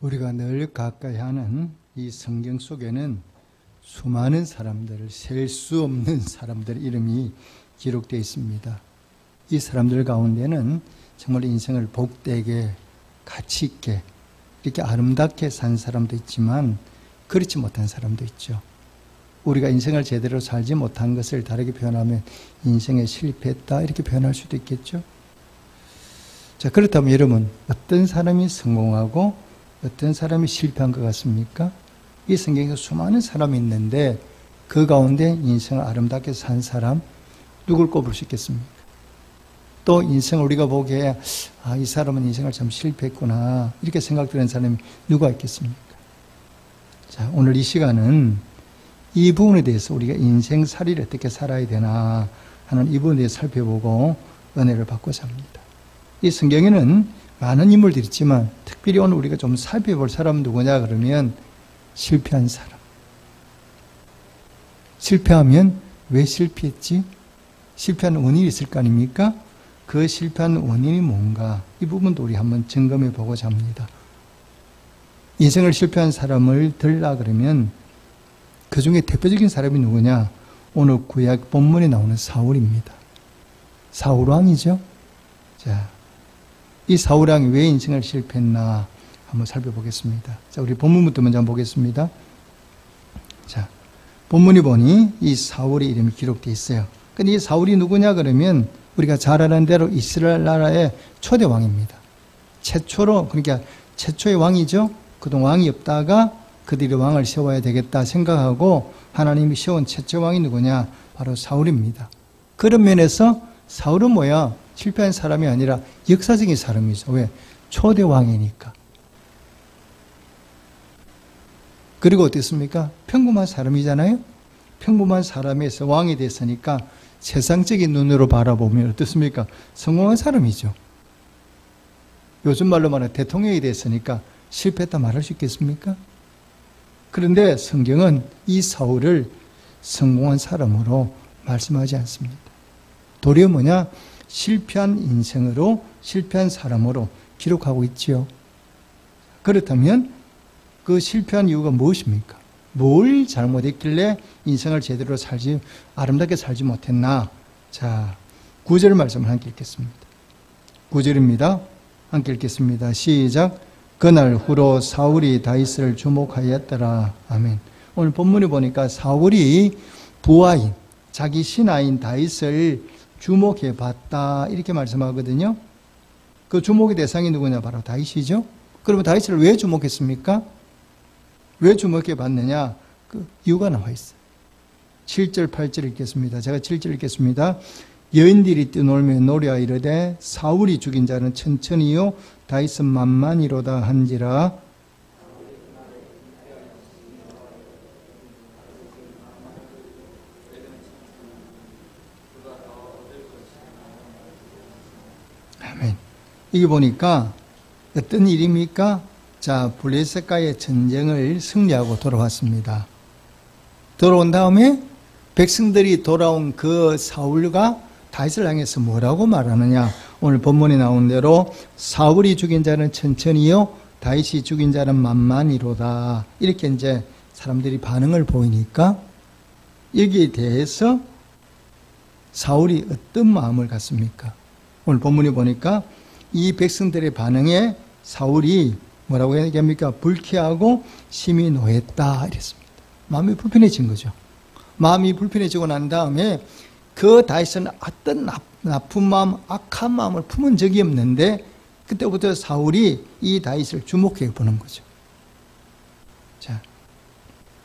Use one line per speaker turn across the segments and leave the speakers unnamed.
우리가 늘 가까이 하는 이 성경 속에는 수많은 사람들을 셀 수 없는 사람들의 이름이 기록되어 있습니다. 이 사람들 가운데는 정말 인생을 복되게 가치 있게 이렇게 아름답게 산 사람도 있지만 그렇지 못한 사람도 있죠. 우리가 인생을 제대로 살지 못한 것을 다르게 표현하면 인생에 실패했다 이렇게 표현할 수도 있겠죠. 자, 그렇다면 여러분 어떤 사람이 성공하고 어떤 사람이 실패한 것 같습니까? 이 성경에 수많은 사람이 있는데 그 가운데 인생을 아름답게 산 사람 누굴 꼽을 수 있겠습니까? 또 인생을 우리가 보기에 이 사람은 인생을 참 실패했구나 이렇게 생각되는 사람이 누가 있겠습니까? 자, 오늘 이 시간은 이 부분에 대해서 우리가 인생살이를 어떻게 살아야 되나 하는 이 부분에 대해서 살펴보고 은혜를 받고자 합니다. 이 성경에는 많은 인물들이 있지만 특별히 오늘 우리가 좀 살펴볼 사람은 누구냐 그러면 실패한 사람. 실패하면 왜 실패했지? 실패한 원인이 있을 거 아닙니까? 그 실패한 원인이 뭔가 이 부분도 우리 한번 점검해 보고자 합니다. 인생을 실패한 사람을 들라 그러면 그 중에 대표적인 사람이 누구냐? 오늘 구약 본문에 나오는 사울입니다. 사울 왕이죠. 자, 이 사울 왕이 왜 인생을 실패했나 한번 살펴보겠습니다. 자, 우리 본문부터 먼저 한번 보겠습니다. 자, 본문이 보니 이 사울의 이름이 기록되어 있어요. 근데 이 사울이 누구냐 그러면 우리가 잘 아는 대로 이스라엘 나라의 초대 왕입니다. 최초로, 그러니까 최초의 왕이죠. 그동안 왕이 없다가 그들이 왕을 세워야 되겠다 생각하고 하나님이 세운 최초 왕이 누구냐? 바로 사울입니다. 그런 면에서 사울은 뭐야? 실패한 사람이 아니라 역사적인 사람이죠. 왜? 초대 왕이니까. 그리고 어떻습니까? 평범한 사람이잖아요. 평범한 사람에서 왕이 됐으니까 세상적인 눈으로 바라보면 어떻습니까? 성공한 사람이죠. 요즘 말로 말하면 대통령이 됐으니까 실패했다 말할 수 있겠습니까? 그런데 성경은 이 사울을 성공한 사람으로 말씀하지 않습니다. 도리어 뭐냐? 실패한 인생으로, 실패한 사람으로 기록하고 있지요. 그렇다면 그 실패한 이유가 무엇입니까? 뭘 잘못했길래 인생을 제대로 아름답게 살지 못했나? 자, 9절 말씀을 함께 읽겠습니다. 9절입니다. 함께 읽겠습니다. 시작. 그날 후로 사울이 다윗을 주목하였더라. 아멘. 오늘 본문에 보니까 사울이 부하인, 자기 신하인 다윗을 주목해 봤다. 이렇게 말씀하거든요. 그 주목의 대상이 누구냐? 바로 다윗이죠. 그러면 다윗을 왜 주목했습니까? 왜 주목해 봤느냐? 그 이유가 나와 있어요. 7절, 8절 읽겠습니다. 제가 7절 읽겠습니다. 여인들이 뛰놀며 노래하 이르되 사울이 죽인 자는 천천히요 다윗은 만만히로다 한지라. 아멘. 이게 보니까 어떤 일입니까? 자, 블레셋과의 전쟁을 승리하고 돌아왔습니다. 돌아온 다음에 백성들이 돌아온 그 사울과 다윗을 향해서 뭐라고 말하느냐? 오늘 본문에 나온 대로 사울이 죽인 자는 천천히요, 다윗이 죽인 자는 만만히로다. 이렇게 이제 사람들이 반응을 보이니까 여기에 대해서 사울이 어떤 마음을 갖습니까? 오늘 본문에 보니까 이 백성들의 반응에 사울이 뭐라고 얘기합니까? 불쾌하고 심히 노했다 이랬습니다. 마음이 불편해진 거죠. 마음이 불편해지고 난 다음에 그 다윗은 어떤 나쁜 마음, 악한 마음을 품은 적이 없는데 그때부터 사울이 이 다윗을 주목해 보는 거죠. 자,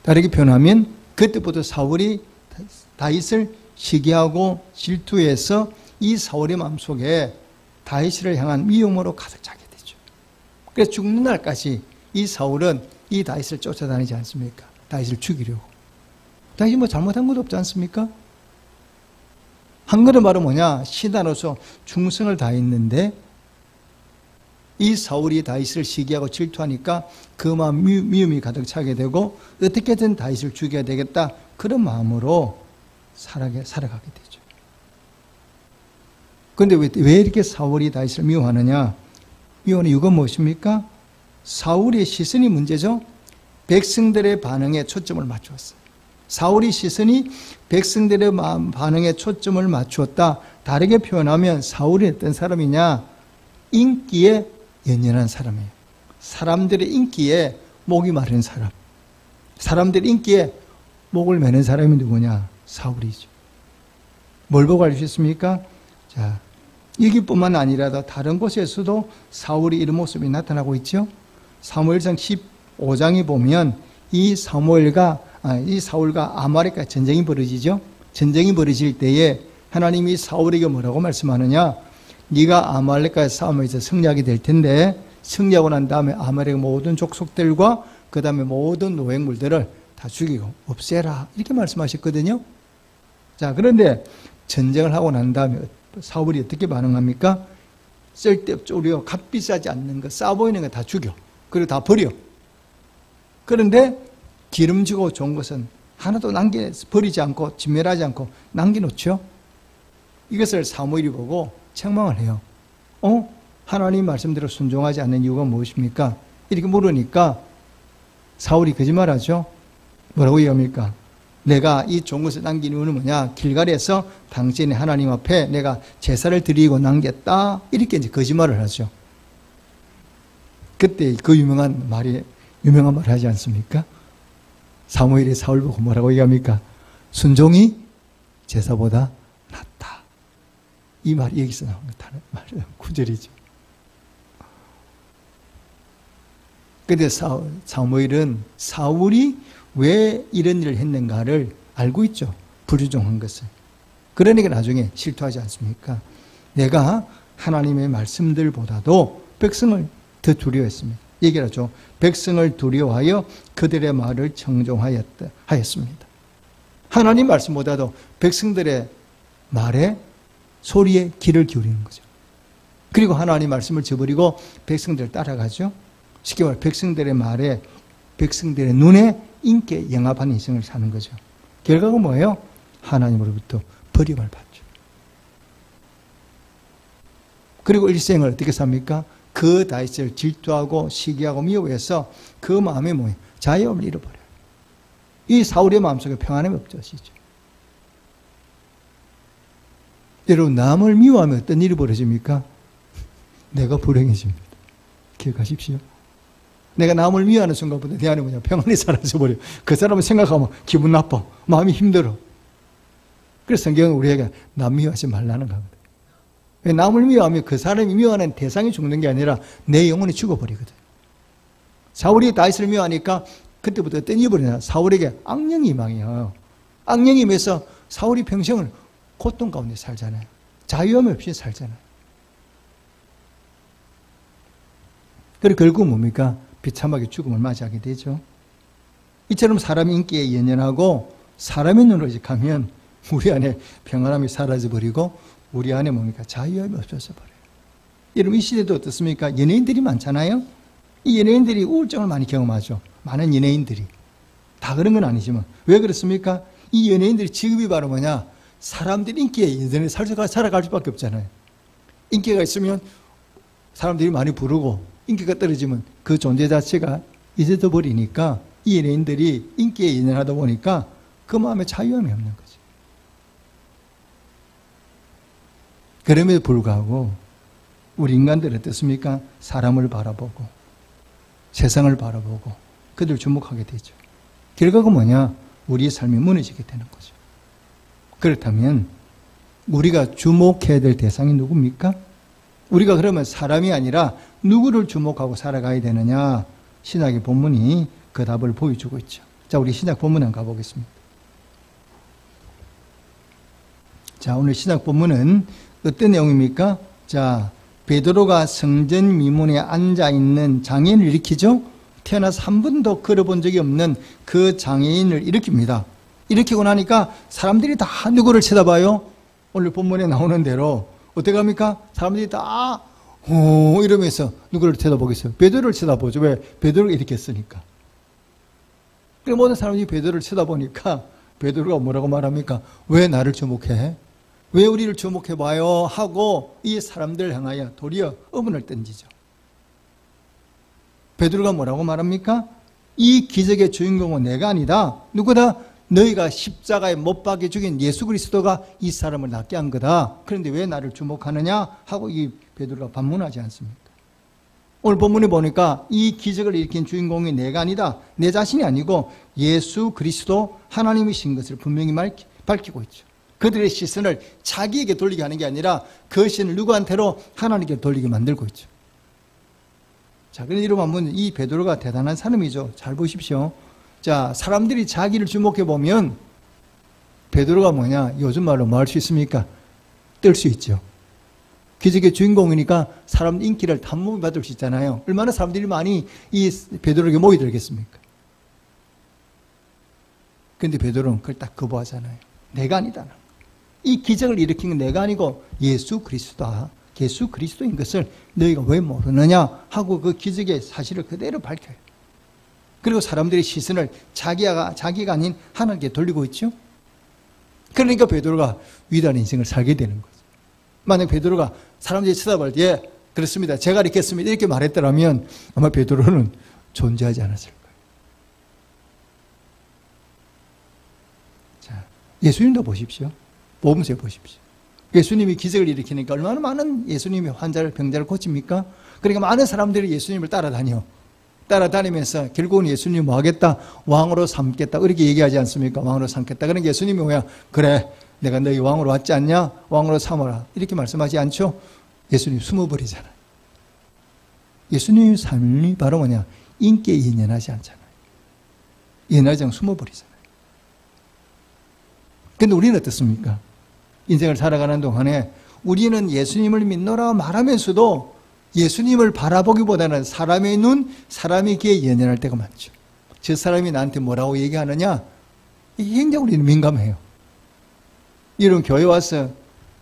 다르게 표현하면 그때부터 사울이 다윗을 시기하고 질투해서 이 사울의 마음속에 다윗을 향한 미움으로 가득 차게 되죠. 그래서 죽는 날까지 이 사울은 이 다윗을 쫓아다니지 않습니까? 다윗을 죽이려고. 다윗이 뭐 잘못한 것도 없지 않습니까? 한 것은 바로 뭐냐? 신하로서 충성을 다했는데 이 사울이 다윗을 시기하고 질투하니까 그 마음 미움이 가득 차게 되고 어떻게든 다윗을 죽여야 되겠다 그런 마음으로 살아가게 되죠. 그런데 왜 이렇게 사울이 다윗을 미워하느냐? 미워하는 이유가 무엇입니까? 사울의 시선이 문제죠. 백성들의 반응에 초점을 맞추었어요. 사울의 시선이 백성들의 반응에 초점을 맞추었다. 다르게 표현하면 사울이 어떤 사람이냐? 인기에 연연한 사람이에요. 사람들의 인기에 목이 마른 사람. 사람들의 인기에 목을 매는 사람이 누구냐? 사울이죠. 뭘 보고 알 수 있습니까? 자, 여기뿐만 아니라 다른 곳에서도 사울이 이런 모습이 나타나고 있죠. 사무엘상 15장에 보면 이 사울과 아말렉과 전쟁이 벌어지죠. 전쟁이 벌어질 때에 하나님이 사울에게 뭐라고 말씀하느냐? 네가 아말렉과의 싸움에서 승리하게 될 텐데 승리하고 난 다음에 아말렉의 모든 족속들과 그 다음에 모든 노획물들을 다 죽이고 없애라 이렇게 말씀하셨거든요. 자, 그런데 전쟁을 하고 난 다음에 사울이 어떻게 반응합니까? 쓸데없죠. 우리가 값비싸지 않는 거, 싸 보이는 거 다 죽여. 그리고 다 버려. 그런데 기름지고 좋은 것은 하나도 버리지 않고 진멸하지 않고 남겨놓죠. 이것을 사무엘이 보고 책망을 해요. 하나님 말씀대로 순종하지 않는 이유가 무엇입니까? 이렇게 물으니까 사울이 거짓말하죠. 뭐라고 얘기합니까? 내가 이 좋은 것을 남긴 이유는 뭐냐? 길갈에서 당신의 하나님 앞에 내가 제사를 드리고 남겼다. 이렇게 이제 거짓말을 하죠. 그때 그 유명한 말 하지 않습니까? 사무엘이 사울 보고 뭐라고 얘기합니까? 순종이 제사보다 낫다. 이 말이 여기서 나온 구절이죠. 그런데 사무엘은 사울이 왜 이런 일을 했는가를 알고 있죠. 불순종한 것을. 그러니까 나중에 실토하지 않습니까? 내가 하나님의 말씀들보다도 백성을 더 두려워했습니다. 얘기를 하죠. 백성을 두려워하여 그들의 말을 청종하였습니다. 하나님 말씀보다도 백성들의 말에 소리에 귀를 기울이는 거죠. 그리고 하나님 말씀을 저버리고 백성들을 따라가죠. 쉽게 말해 백성들의 말에 백성들의 눈에 인기에 영합하는 인생을 사는 거죠. 결과가 뭐예요? 하나님으로부터 버림을 받죠. 그리고 일생을 어떻게 삽니까? 그 다윗을 질투하고 시기하고 미워해서 그 마음에 뭐예요? 자유함을 잃어버려요. 이 사울의 마음속에 평안함이 없어지죠. 여러분, 남을 미워하면 어떤 일이 벌어집니까? 내가 불행해집니다. 기억하십시오. 내가 남을 미워하는 순간부터 내 안에 뭐냐? 평안이 사라져버려요. 그 사람을 생각하면 기분 나빠. 마음이 힘들어. 그래서 성경은 우리에게 남 미워하지 말라는 거거든요. 남을 미워하면 그 사람이 미워하는 대상이 죽는 게 아니라 내 영혼이 죽어버리거든. 사울이 다윗을 미워하니까 그때부터 어떤 일이 벌어지냐? 사울에게 악령이 임하여 악령이 임해서 사울이 평생을 고통 가운데 살잖아요. 자유함 없이 살잖아요. 그리고 결국 뭡니까? 비참하게 죽음을 맞이하게 되죠. 이처럼 사람이 인기에 연연하고 사람의 눈으로 가면 우리 안에 평안함이 사라져버리고 우리 안에 뭡니까? 자유함이 없어져 버려요. 여러분, 이 시대도 어떻습니까? 연예인들이 많잖아요. 이 연예인들이 우울증을 많이 경험하죠. 많은 연예인들이. 다 그런 건 아니지만. 왜 그렇습니까? 이 연예인들이 직업이 바로 뭐냐? 사람들 인기에 연연해 살아갈 수밖에 없잖아요. 인기가 있으면 사람들이 많이 부르고 인기가 떨어지면 그 존재 자체가 잊어져 버리니까 이 연예인들이 인기에 연연하다 보니까 그 마음에 자유함이 없는 거죠. 그럼에도 불구하고 우리 인간들은 어떻습니까? 사람을 바라보고 세상을 바라보고 그들 주목하게 되죠. 결과가 뭐냐? 우리의 삶이 무너지게 되는 거죠. 그렇다면 우리가 주목해야 될 대상이 누굽니까? 우리가 그러면 사람이 아니라 누구를 주목하고 살아가야 되느냐? 신약의 본문이 그 답을 보여주고 있죠. 자, 우리 신약 본문 한번 가보겠습니다. 자, 오늘 신약 본문은 어떤 내용입니까? 자, 베드로가 성전 미문에 앉아있는 장애인을 일으키죠? 태어나서 한 번도 걸어본 적이 없는 그 장애인을 일으킵니다. 일으키고 나니까 사람들이 다 누구를 쳐다봐요? 오늘 본문에 나오는 대로 어떻게 합니까? 사람들이 다 이러면서 누구를 쳐다보겠어요? 베드로를 쳐다보죠. 왜? 베드로가 일으켰으니까. 그래서 모든 사람들이 베드로를 쳐다보니까 베드로가 뭐라고 말합니까? 왜 나를 주목해? 왜 우리를 주목해봐요? 하고 이 사람들 향하여 도리어 의문을 던지죠. 베드로가 뭐라고 말합니까? 이 기적의 주인공은 내가 아니다. 누구다? 너희가 십자가에 못 박혀 죽인 예수 그리스도가 이 사람을 낫게 한 거다. 그런데 왜 나를 주목하느냐? 하고 이 베드로가 반문하지 않습니까? 오늘 본문에 보니까 이 기적을 일으킨 주인공이 내가 아니다. 내 자신이 아니고 예수 그리스도 하나님이신 것을 분명히 밝히고 있죠. 그들의 시선을 자기에게 돌리게 하는 게 아니라 그 시선을 누구한테로? 하나님께 돌리게 만들고 있죠. 자, 그런데 이러면 보면 이 베드로가 대단한 사람이죠. 잘 보십시오. 자, 사람들이 자기를 주목해 보면 베드로가 뭐냐? 요즘 말로 뭐 할 수 있습니까? 뜰 수 있죠. 기적의 주인공이니까 사람 인기를 단몸에 받을 수 있잖아요. 얼마나 사람들이 많이 이 베드로에게 모이들겠습니까? 그런데 베드로는 그걸 딱 거부하잖아요. 내가 아니다. 이 기적을 일으킨 건 내가 아니고 예수 그리스도다. 예수 그리스도인 것을 너희가 왜 모르느냐 하고 그 기적의 사실을 그대로 밝혀요. 그리고 사람들의 시선을 자기가 아닌 하나님께 돌리고 있죠. 그러니까 베드로가 위대한 인생을 살게 되는 거죠. 만약 베드로가 사람들이 쳐다볼 때 예, 그렇습니다. 제가 읽겠습니다. 이렇게 말했더라면 아마 베드로는 존재하지 않았을 거예요. 자, 예수님도 보십시오. 보험서에 보십시오. 예수님이 기적을 일으키니까 얼마나 많은 예수님이 병자를 고칩니까? 그러니까 많은 사람들이 예수님을 따라다니면서 결국은 예수님이 뭐 하겠다? 왕으로 삼겠다. 이렇게 얘기하지 않습니까? 왕으로 삼겠다. 그러니까 예수님이 뭐야? 그래, 내가 너희 왕으로 왔지 않냐? 왕으로 삼아라. 이렇게 말씀하지 않죠? 예수님 숨어버리잖아요. 예수님의 삶이 바로 뭐냐? 인기에 연연하지 않잖아요. 연연하지 않고 숨어버리잖아요. 근데 우리는 어떻습니까? 인생을 살아가는 동안에 우리는 예수님을 믿노라 말하면서도 예수님을 바라보기보다는 사람의 눈, 사람의 귀에 연연할 때가 많죠. 저 사람이 나한테 뭐라고 얘기하느냐? 이게 굉장히 우리는 민감해요. 이런 교회 와서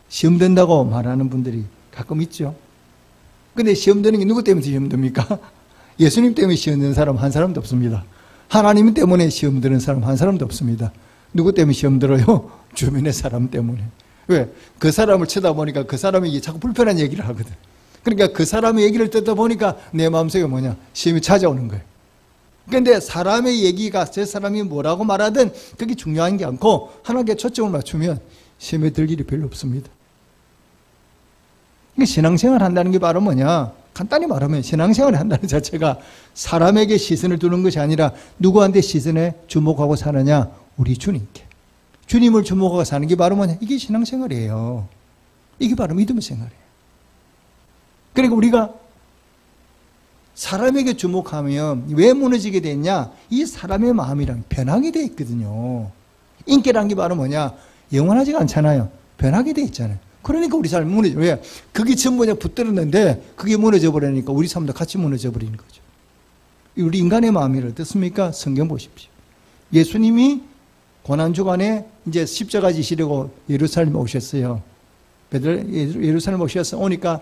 시험 된다고 말하는 분들이 가끔 있죠. 근데 시험 되는 게 누구 때문에 시험 됩니까? 예수님 때문에 시험 되는 사람 한 사람도 없습니다. 하나님 때문에 시험 드는 사람 한 사람도 없습니다. 누구 때문에 시험 들어요? 주변의 사람 때문에. 왜? 그 사람을 쳐다보니까 그 사람이 자꾸 불편한 얘기를 하거든. 그러니까 그 사람의 얘기를 듣다 보니까 내 마음속에 뭐냐? 시험이 찾아오는 거예요. 그런데 사람의 얘기가 저 사람이 뭐라고 말하든 그게 중요한 게 않고 하나님께 초점을 맞추면 시험에 들 일이 별로 없습니다. 신앙생활 한다는 게 바로 뭐냐? 간단히 말하면 신앙생활을 한다는 자체가 사람에게 시선을 두는 것이 아니라 누구한테 시선에 주목하고 사느냐? 우리 주님께. 주님을 주목하고 사는 게 바로 뭐냐? 이게 신앙생활이에요. 이게 바로 믿음의 생활이에요. 그러니까 우리가 사람에게 주목하면 왜 무너지게 됐냐? 이 사람의 마음이랑 변하게 돼 있거든요. 인기라는 게 바로 뭐냐? 영원하지가 않잖아요. 변하게 돼 있잖아요. 그러니까 우리 삶이 무너져. 왜? 그게 전부 그냥 붙들었는데 그게 무너져 버리니까 우리 삶도 같이 무너져 버리는 거죠. 우리 인간의 마음이 어떻습니까? 성경 보십시오. 예수님이 고난주간에 이제 십자가 지시려고 예루살렘에 오셨어요. 예루살렘에 오셔서 오니까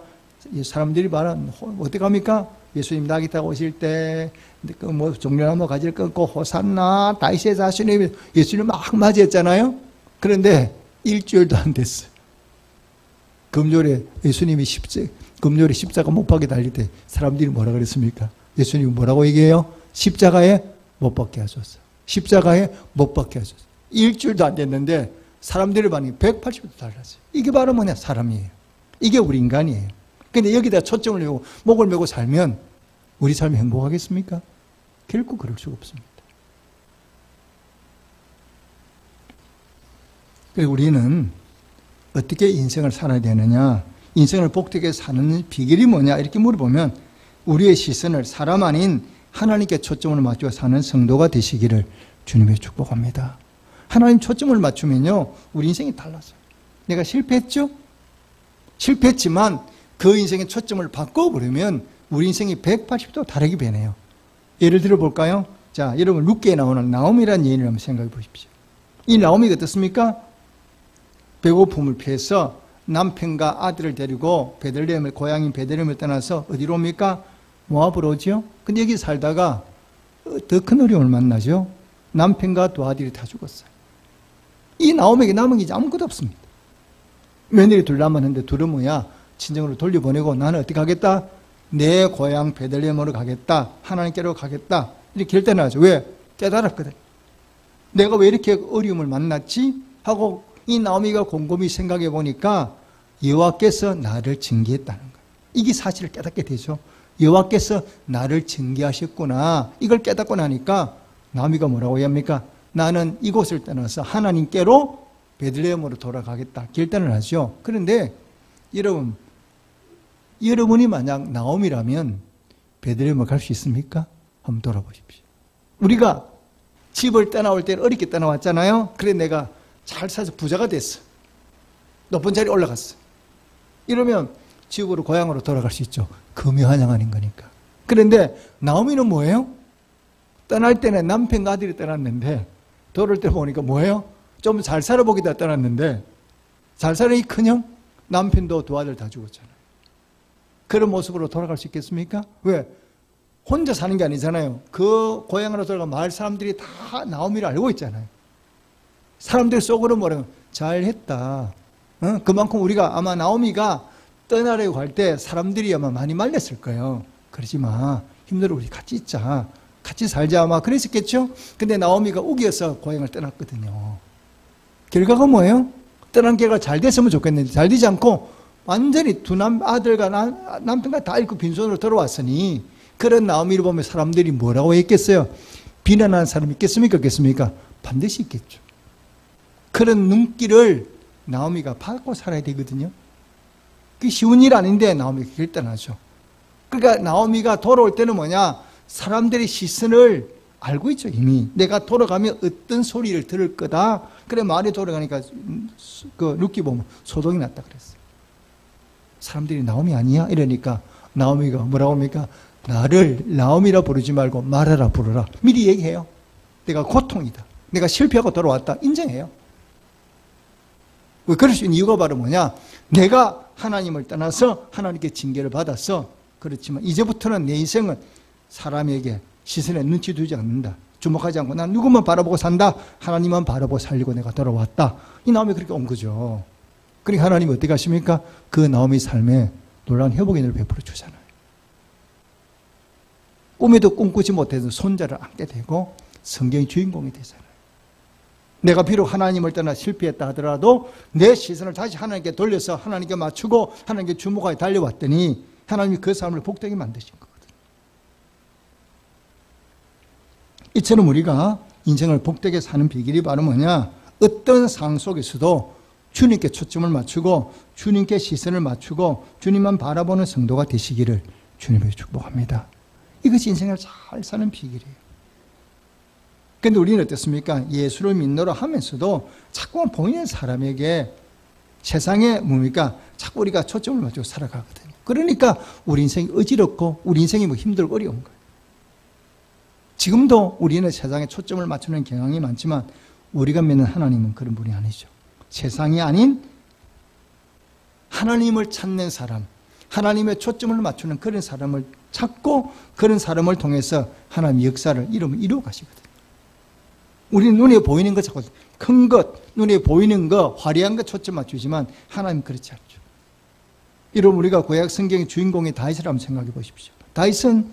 사람들이 말한 어떻게 합니까? 예수님 낙이 타고 오실 때 뭐 종려나무 가지를 끊고 호산나 다윗의 자손이 예수님 막 맞이했잖아요. 그런데 일주일도 안 됐어요. 금요일에 예수님이 금요일에 십자가 못 박게 달릴 때 사람들이 뭐라 그랬습니까? 예수님이 뭐라고 얘기해요? 십자가에 못 박게 하소서. 십자가에 못 박게 하소서. 일주일도 안 됐는데 사람들의 반응이 180도 달랐어요. 이게 바로 뭐냐? 사람이에요. 이게 우리 인간이에요. 근데 여기다 초점을 메고 목을 메고 살면 우리 삶이 행복하겠습니까? 결코 그럴 수가 없습니다. 그래서 우리는 어떻게 인생을 살아야 되느냐? 인생을 복되게 사는 비결이 뭐냐? 이렇게 물어보면 우리의 시선을 사람 아닌 하나님께 초점을 맞추어 사는 성도가 되시기를 주님의 축복합니다. 하나님 초점을 맞추면요, 우리 인생이 달라져요. 내가 실패했죠? 실패했지만 그 인생의 초점을 바꿔버리면 우리 인생이 180도 다르게 변해요. 예를 들어 볼까요? 자, 여러분 룻기에 나오는 나오미라는 여인을 한번 생각해 보십시오. 이 나오미가 어떻습니까? 배고픔을 피해서 남편과 아들을 데리고 베들레헴을 고향인 베들레헴을 떠나서 어디로 옵니까? 모압으로 오죠. 근데 여기 살다가 더 큰 어려움을 만나죠. 남편과 두 아들이 다 죽었어요. 이 나오미에게 남은 게 아무것도 없습니다. 며느리 둘 남았는데 둘은 뭐야? 친정으로 돌려보내고 나는 어떻게 하겠다? 내 고향 베들레헴으로 가겠다. 하나님께로 가겠다. 이렇게 결단하죠. 왜? 깨달았거든. 내가 왜 이렇게 어려움을 만났지? 하고 이 나오미가 곰곰이 생각해 보니까 여호와께서 나를 징계했다는 거예요. 이게 사실을 깨닫게 되죠. 여호와께서 나를 징계하셨구나. 이걸 깨닫고 나니까 나오미가 뭐라고 합니까? 나는 이곳을 떠나서 하나님께로 베들레헴으로 돌아가겠다. 결단을 하죠. 그런데 여러분이 만약 나오미라면 베들레헴을 갈 수 있습니까? 한번 돌아보십시오. 우리가 집을 떠나올 때는 어렵게 떠나왔잖아요. 그래 내가 잘 사서 부자가 됐어. 높은 자리에 올라갔어. 이러면 집으로 고향으로 돌아갈 수 있죠. 금요한양하는 거니까. 그런데 나오미는 뭐예요? 떠날 때는 남편과 아들이 떠났는데 돌아올 때 보니까 뭐예요? 좀 잘 살아보기다 떠났는데 잘 사는 이 큰형 남편도 두 아들 다 죽었잖아요. 그런 모습으로 돌아갈 수 있겠습니까? 왜? 혼자 사는 게 아니잖아요. 그 고향으로 돌아가 마을 사람들이 다 나오미를 알고 있잖아요. 사람들 속으로 뭐라고 잘했다. 그만큼 우리가 아마 나오미가 떠나려고 할 때 사람들이 아마 많이 말렸을 거예요. 그러지 마. 힘들어 우리 같이 있자. 같이 살자. 아마 그랬었겠죠? 근데 나오미가 우겨서 고향을 떠났거든요. 결과가 뭐예요? 떠난 결과가 잘 됐으면 좋겠는데 잘 되지 않고 완전히 두 아들과 남편과 다 잃고 빈손으로 돌아왔으니 그런 나오미를 보면 사람들이 뭐라고 했겠어요? 비난하는 사람이 있겠습니까? 없겠습니까? 반드시 있겠죠. 그런 눈길을 나오미가 받고 살아야 되거든요. 그게 쉬운 일 아닌데 나오미가 결단하죠. 그러니까 나오미가 돌아올 때는 뭐냐? 사람들의 시선을 알고 있죠. 이미 내가 돌아가면 어떤 소리를 들을 거다. 그래 말이 돌아가니까 그 룻기 보면 소동이 났다 그랬어요. 사람들이 나오미 아니야? 이러니까 나오미가 뭐라고 합니까? 나를 나오미라 부르지 말고 마라라 부르라. 미리 얘기해요. 내가 고통이다. 내가 실패하고 돌아왔다. 인정해요. 왜 그럴 수 있는 이유가 바로 뭐냐? 내가 하나님을 떠나서 하나님께 징계를 받았어. 그렇지만 이제부터는 내 인생은 사람에게 시선에 눈치 두지 않는다. 주목하지 않고 난 누구만 바라보고 산다. 하나님만 바라보고 살리고 내가 돌아왔다. 이 나오미 그렇게 온 거죠. 그러니까 하나님이 어떻게 하십니까? 그 나오미 삶에 놀라운 회복의 은혜를 베풀어 주잖아요. 꿈에도 꿈꾸지 못해서 손자를 안게 되고 성경의 주인공이 되잖아요. 내가 비록 하나님을 떠나 실패했다 하더라도 내 시선을 다시 하나님께 돌려서 하나님께 맞추고 하나님께 주목하여 달려왔더니 하나님이 그 삶을 복되게 만드신 거거든요. 이처럼 우리가 인생을 복되게 사는 비결이 바로 뭐냐? 어떤 상황 속에서도 주님께 초점을 맞추고 주님께 시선을 맞추고 주님만 바라보는 성도가 되시기를 주님을 축복합니다. 이것이 인생을 잘 사는 비결이에요. 그런데 우리는 어떻습니까? 예수를 믿노라 하면서도 자꾸만 보이는 사람에게 세상에 뭡니까? 자꾸 우리가 초점을 맞추고 살아가거든요. 그러니까 우리 인생이 어지럽고 우리 인생이 뭐 힘들고 어려운 거예요. 지금도 우리는 세상에 초점을 맞추는 경향이 많지만 우리가 믿는 하나님은 그런 분이 아니죠. 세상이 아닌 하나님을 찾는 사람, 하나님의 초점을 맞추는 그런 사람을 찾고 그런 사람을 통해서 하나님의 역사를 이루어 가시거든요. 우리는 눈에 보이는 것 자꾸 큰 것, 눈에 보이는 것, 화려한 것 초점 맞추지만 하나님은 그렇지 않죠. 여러분 우리가 구약 성경의 주인공이 다윗을 한번 생각해 보십시오. 다윗은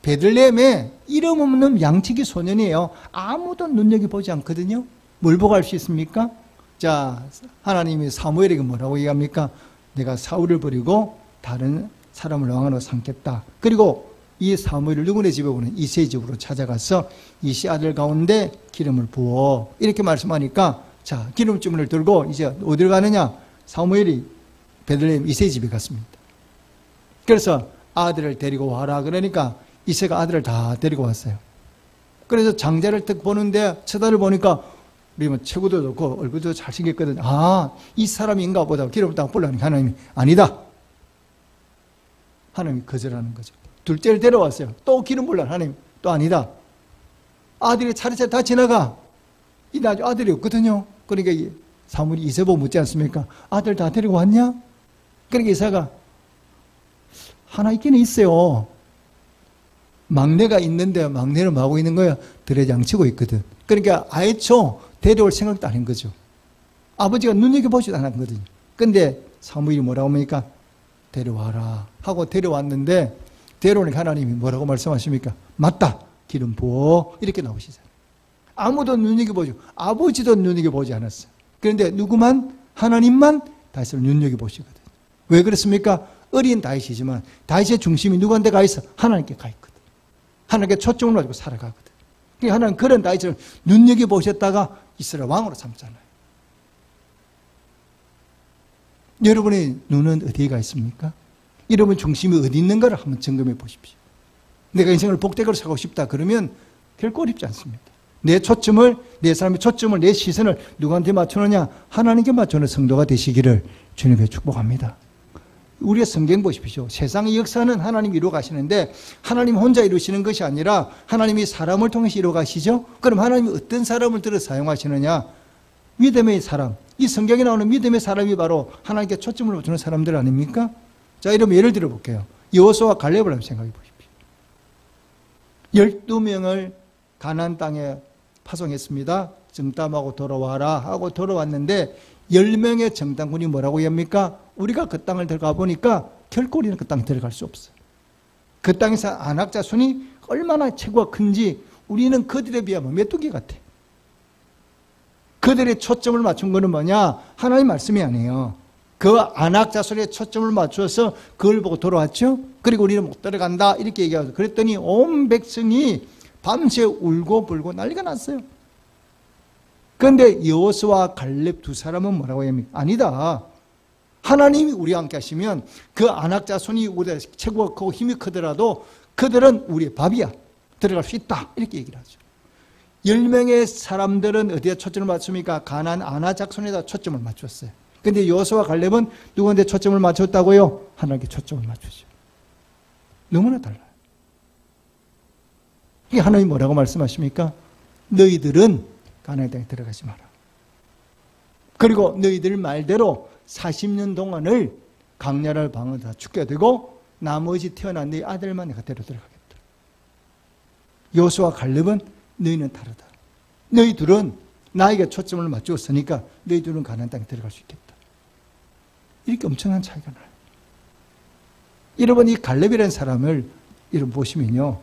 베들레헴에 이름 없는 양치기 소년이에요. 아무도 눈여겨보지 않거든요. 뭘 보고 알 수 있습니까? 자, 하나님이 사무엘에게 뭐라고 얘기합니까? 내가 사울을 버리고 다른 사람을 왕으로 삼겠다. 그리고 이 사무엘을 누구네 집에 오는 이새의 집으로 찾아가서 이새 아들 가운데 기름을 부어. 이렇게 말씀하니까 자, 기름주문을 들고 이제 어디를 가느냐? 사무엘이 베들레헴 이새의 집에 갔습니다. 그래서 아들을 데리고 와라. 그러니까 이새가 아들을 다 데리고 왔어요. 그래서 장자를 딱 보는데 처다를 보니까 우리 뭐 체구도 좋고 얼굴도 잘생겼거든. 아, 이 사람인가 보다. 기름을 딱 불러니까 하나님이 아니다. 하나님이 거절하는 거죠. 둘째를 데려왔어요. 또 기름 불러. 하나님 또 아니다. 아들이 차례차례 다 지나가. 이 나중 아들이 없거든요. 그러니까 사무엘이 이새 보고 묻지 않습니까? 아들 다 데리고 왔냐? 그러니까 이새가 하나 있기는 있어요. 막내가 있는데 막내를 뭐하고 있는 거야? 들에 장치고 있거든. 그러니까 아예초 데려올 생각도 안 한 거죠. 아버지가 눈여겨보지도 않았거든요. 근데 사무엘이 뭐라고 합니까? 데려와라 하고 데려왔는데 데려오니까 하나님이 뭐라고 말씀하십니까? 맞다. 기름 부어. 이렇게 나오시잖아요. 아무도 눈여겨보지, 아버지도 눈여겨보지 않았어요. 그런데 누구만? 하나님만 다윗을 눈여겨보시거든요. 왜 그렇습니까? 어린 다윗이지만 다윗의 중심이 누구한테 가 있어? 하나님께 가 있거든. 하나님께 초점을 가지고 살아가거든. 그러니까 하나님 그런 다윗을 눈여겨보셨다가 이스라엘 왕으로 삼잖아요. 여러분의 눈은 어디에 가 있습니까? 여러분 중심이 어디 있는가를 한번 점검해 보십시오. 내가 인생을 복되게 살고 싶다 그러면 결코 어렵지 않습니다. 내 초점을, 내 삶의 초점을, 내 시선을 누구한테 맞추느냐? 하나님께 맞추는 성도가 되시기를 주님의 축복합니다. 우리가 성경 보십시오. 세상의 역사는 하나님이 이루어 가시는데 하나님 혼자 이루시는 것이 아니라 하나님이 사람을 통해서 이루어 가시죠. 그럼 하나님이 어떤 사람을 들어 사용하시느냐? 믿음의 사람. 이 성경에 나오는 믿음의 사람이 바로 하나님께 초점을 맞추는 사람들 아닙니까? 자, 이러면 예를 들어 볼게요. 여호수아와 갈렙을 한번 생각해 보십시오. 12명을 가나안 땅에 파송했습니다. 정탐하고 돌아와라 하고 돌아왔는데 10명의 정탐군이 뭐라고 합니까? 우리가 그 땅을 들어가 보니까 결코 우리는 그 땅에 들어갈 수 없어요. 그 땅에서 안악 자손이 얼마나 체구가 큰지 우리는 그들에 비하면 메뚜기 같아. 그들의 초점을 맞춘 거는 뭐냐? 하나님 말씀이 아니에요. 그 안악 자손의 초점을 맞춰서 그걸 보고 돌아왔죠. 그리고 우리는 못 들어간다 이렇게 얘기하고 그랬더니 온 백성이 밤새 울고 불고 난리가 났어요. 그런데 여호수아와 갈렙 두 사람은 뭐라고 합니까? 아니다. 하나님이 우리와 함께 하시면 그 안악 자손이 우리가 체구가 크고 힘이 크더라도 그들은 우리의 밥이야. 들어갈 수 있다. 이렇게 얘기를 하죠. 10명의 사람들은 어디에 초점을 맞춥니까? 가나안 안악 자손에다 초점을 맞췄어요. 그런데 여호수아와 갈렙은 누구한테 초점을 맞췄다고요? 하나님께 초점을 맞추죠. 너무나 달라요. 이 하나님 뭐라고 말씀하십니까? 너희들은 가나안 땅에 들어가지 마라. 그리고 너희들 말대로 40년 동안을 강렬할 방을 다 죽게 되고 나머지 태어난 네 아들만 내가 데려 들어가겠다. 여호수아와 갈렙은 너희는 다르다. 너희들은 나에게 초점을 맞추었으니까 너희들은 가나안 땅에 들어갈 수 있겠다. 이렇게 엄청난 차이가 나요. 여러분 이 갈렙이라는 사람을 여러분 보시면요.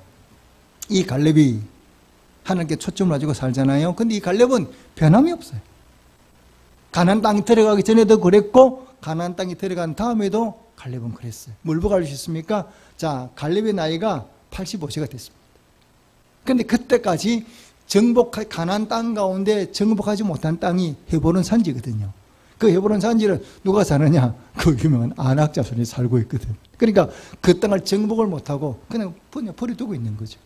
이 갈렙이 하나님께 초점을 가지고 살잖아요. 근데 이 갈렙은 변함이 없어요. 가나안 땅에 들어가기 전에도 그랬고 가나안 땅에 들어간 다음에도 갈렙은 그랬어요. 뭘 보고 알으셨습니까? 자, 갈렙의 나이가 85세가 됐습니다. 그런데 그때까지 가나안 땅 가운데 정복하지 못한 땅이 헤브론 산지거든요. 그 헤브론 산지를 누가 사느냐? 그 유명한 안악 자손이 살고 있거든. 그러니까 그 땅을 정복을 못하고 그냥 버려두고 있는 거죠.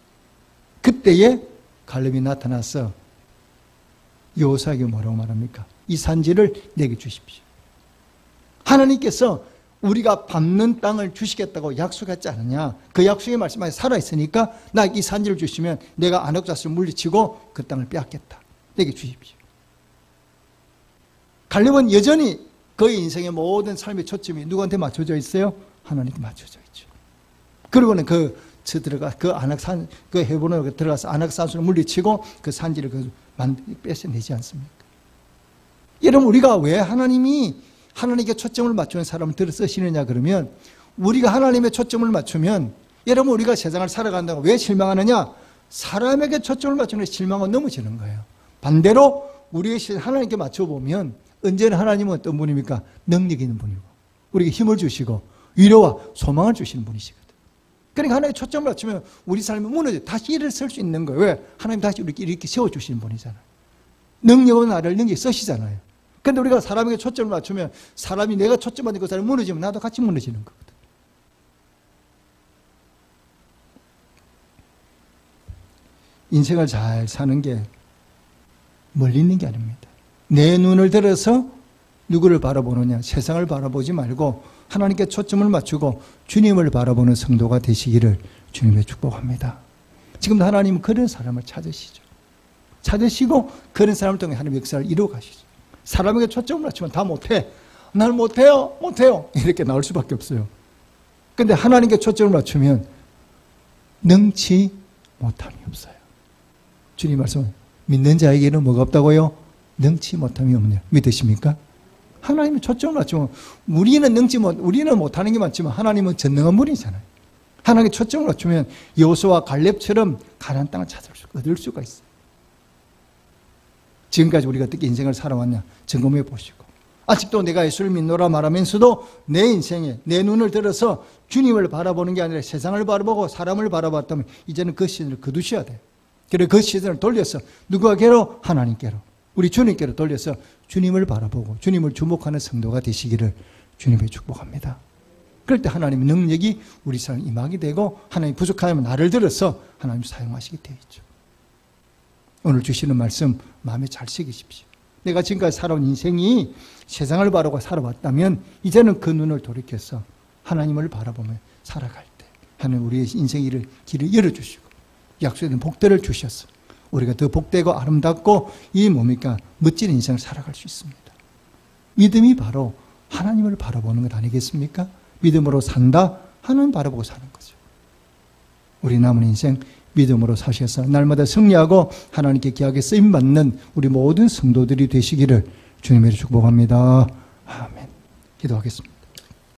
그때에 갈렙이 나타나서 여호수아에게 뭐라고 말합니까? 이 산지를 내게 주십시오. 하나님께서 우리가 밟는 땅을 주시겠다고 약속했지 않느냐? 그 약속의 말씀에 살아있으니까 나 이 산지를 주시면 내가 안악 자손을 물리치고 그 땅을 빼앗겠다. 내게 주십시오. 갈렙은 여전히 그의 인생의 모든 삶의 초점이 누구한테 맞춰져 있어요? 하나님께 맞춰져 있죠. 그리고는 그 헤브론으로 들어가서 안악 자손을 물리치고 그 산지를 뺏어내지 않습니까? 여러분 우리가 왜 하나님께 초점을 맞추는 사람을 들어 쓰시느냐 그러면 우리가 하나님의 초점을 맞추면 여러분 우리가 세상을 살아간다고 왜 실망하느냐? 사람에게 초점을 맞추는 실망은 넘어지는 거예요. 반대로 우리의 하나님께 맞춰보면 언제나 하나님은 어떤 분입니까? 능력 있는 분이고 우리에게 힘을 주시고 위로와 소망을 주시는 분이시거든요. 그러니까 하나님의 초점을 맞추면 우리 삶이 무너져 다시 일어설 수 있는 거예요. 왜? 하나님 다시 이렇게 세워주시는 분이잖아요. 능력은 나를 능력이 쓰시잖아요. 그런데 우리가 사람에게 초점을 맞추면 사람이 내가 초점 맞는 그 사람이 무너지면 나도 같이 무너지는 거거든. 인생을 잘 사는 게 멀리 있는 게 아닙니다. 내 눈을 들어서 누구를 바라보느냐? 세상을 바라보지 말고 하나님께 초점을 맞추고 주님을 바라보는 성도가 되시기를 주님의 축복합니다. 지금도 하나님은 그런 사람을 찾으시죠. 찾으시고 그런 사람을 통해 하나님의 역사를 이루어 가시죠. 사람에게 초점을 맞추면 다 못해. 날 못해요. 이렇게 나올 수밖에 없어요. 그런데 하나님께 초점을 맞추면 능치 못함이 없어요. 주님 말씀 믿는 자에게는 뭐가 없다고요? 능치 못함이 없네요. 믿으십니까? 하나님의 초점을 맞추면 우리는 못하는 게 많지만 하나님은 전능한 분이잖아요. 하나님께 초점을 맞추면 여호수아와 갈렙처럼 가나안 땅을 얻을 수가 있어요. 지금까지 우리가 어떻게 인생을 살아왔냐 점검해 보시고, 아직도 내가 예수를 믿노라 말하면서도 내 인생에 내 눈을 들어서 주님을 바라보는 게 아니라 세상을 바라보고 사람을 바라봤다면 이제는 그 시선을 거두셔야 돼요. 그래서 그 시선을 돌려서 누구에게로? 하나님께로, 우리 주님께로 돌려서 주님을 바라보고 주님을 주목하는 성도가 되시기를 주님의 축복합니다. 그럴 때 하나님의 능력이 우리 삶에 임하게 되고 하나님 부족하면 나를 들어서 하나님 사용하시게 되어 있죠. 오늘 주시는 말씀 마음에 잘 새기십시오. 내가 지금까지 살아온 인생이 세상을 바라보고 살아왔다면 이제는 그 눈을 돌이켜서 하나님을 바라보며 살아갈 때 하나님 우리의 인생의 길을 열어주시고 약속된 복들을 주셔서 우리가 더 복되고 아름답고 이 뭡니까? 멋진 인생을 살아갈 수 있습니다. 믿음이 바로 하나님을 바라보는 것 아니겠습니까? 믿음으로 산다? 하나님 바라보고 사는 거죠. 우리 남은 인생 믿음으로 사셔서 날마다 승리하고 하나님께 귀하게 쓰임받는 우리 모든 성도들이 되시기를 주님의 축복합니다. 아멘. 기도하겠습니다.